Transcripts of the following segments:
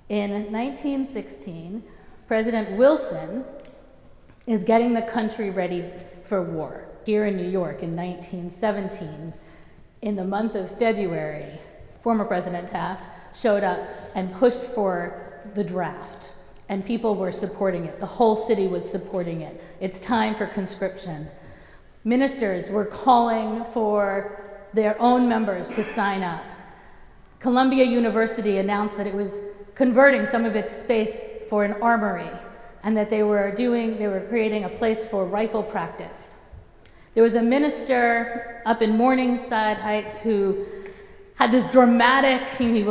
In 1916, President Wilson is getting the country ready for war. Here in New York in 1917, in the month of February, former President Taft showed up and pushed for the draft, and people were supporting it. The whole city was supporting it. It's time for conscription. Ministers were calling for their own members to sign up. Columbia University announced that it was converting some of its space for an armory, and that they were creating a place for rifle practice. There was a minister up in Morningside Heights who had this dramatic, he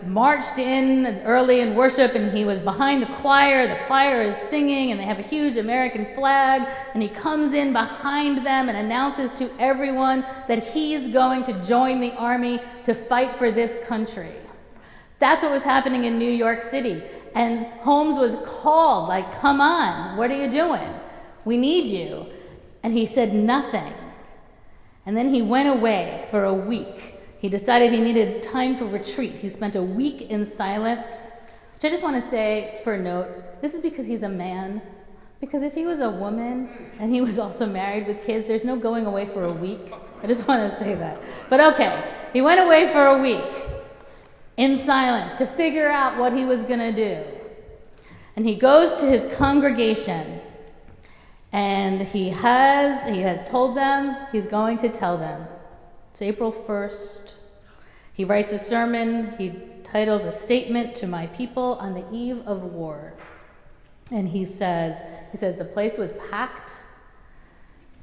marched in early in worship, and he was behind the choir is singing, and they have a huge American flag, and he comes in behind them and announces to everyone that he's going to join the army to fight for this country. That's what was happening in New York City. And Holmes was called, come on, what are you doing? We need you. And he said nothing. And then he went away for a week. He decided he needed time for retreat. He spent a week in silence, which I just want to say for a note, this is because he's a man. Because if he was a woman and he was also married with kids, there's no going away for a week. I just want to say that. But okay, he went away for a week in silence to figure out what he was going to do. And he goes to his congregation, and he has told them he's going to tell them. It's April 1st. He writes a sermon. He titles A Statement to My People on the Eve of War. And he says the place was packed.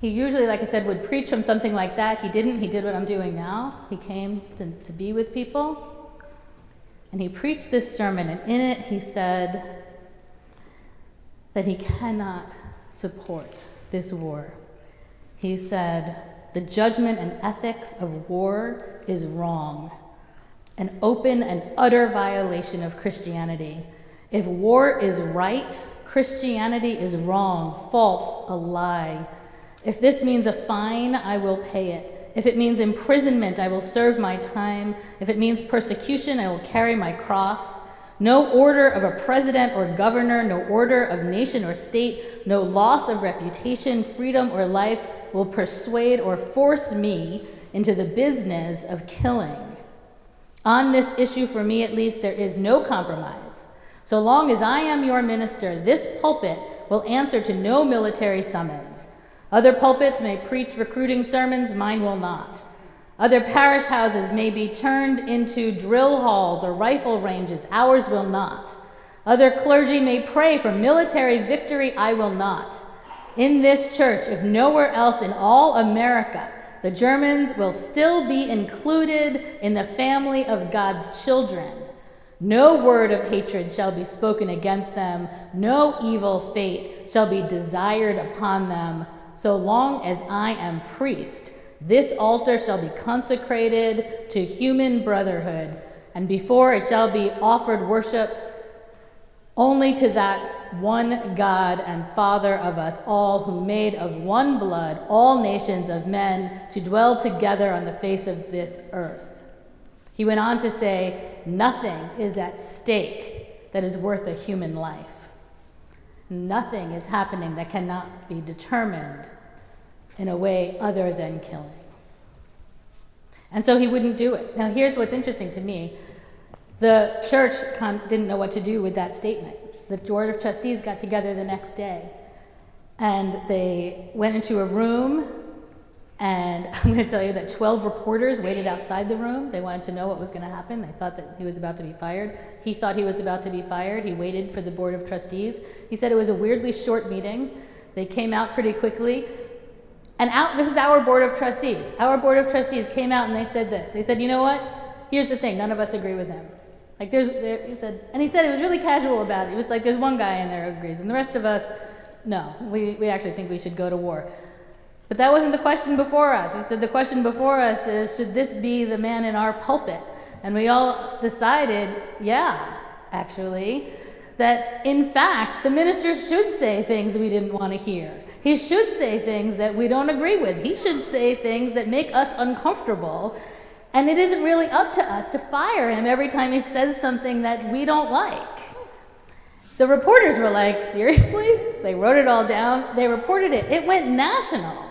He usually, like I said, would preach from something like that. He didn't. He did what I'm doing now. He came to be with people. And he preached this sermon, and in it he said that he cannot support this war. He said, the judgment and ethics of war is wrong, an open and utter violation of Christianity. If war is right, Christianity is wrong, false, a lie. If this means a fine, I will pay it. If it means imprisonment, I will serve my time. If it means persecution, I will carry my cross. No order of a president or governor, no order of nation or state, no loss of reputation, freedom, or life will persuade or force me into the business of killing. On this issue, for me at least, there is no compromise. So long as I am your minister, this pulpit will answer to no military summons. Other pulpits may preach recruiting sermons, mine will not. Other parish houses may be turned into drill halls or rifle ranges, ours will not. Other clergy may pray for military victory, I will not. In this church, if nowhere else in all America, the Germans will still be included in the family of God's children. No word of hatred shall be spoken against them, no evil fate shall be desired upon them. So long as I am priest, this altar shall be consecrated to human brotherhood, and before it shall be offered worship only to that one God and Father of us all, who made of one blood all nations of men to dwell together on the face of this earth. He went on to say, nothing is at stake that is worth a human life. Nothing is happening that cannot be determined in a way other than killing. And so he wouldn't do it. Now here's what's interesting to me. The church didn't know what to do with that statement. The Board of Trustees got together the next day, and they went into a room, and I'm going to tell you that 12 reporters waited outside the room. They wanted to know what was going to happen. They thought that he was about to be fired. He thought he was about to be fired. He waited for the Board of Trustees. He said it was a weirdly short meeting. They came out pretty quickly. And this is our Board of Trustees. Our Board of Trustees came out and they said this. They said, you know what? Here's the thing. None of us agree with him. He said it was really casual about it. It was like there's one guy in there who agrees, and the rest of us, no, we actually think we should go to war. But that wasn't the question before us. He said the question before us is, should this be the man in our pulpit? And we all decided, yeah, actually, that in fact, the minister should say things we didn't want to hear. He should say things that we don't agree with. He should say things that make us uncomfortable. And it isn't really up to us to fire him every time he says something that we don't like. The reporters were like, seriously? They wrote it all down. They reported it. It went national.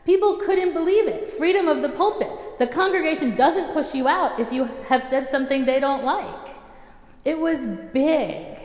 People couldn't believe it. Freedom of the pulpit. The congregation doesn't push you out if you have said something they don't like. It was big.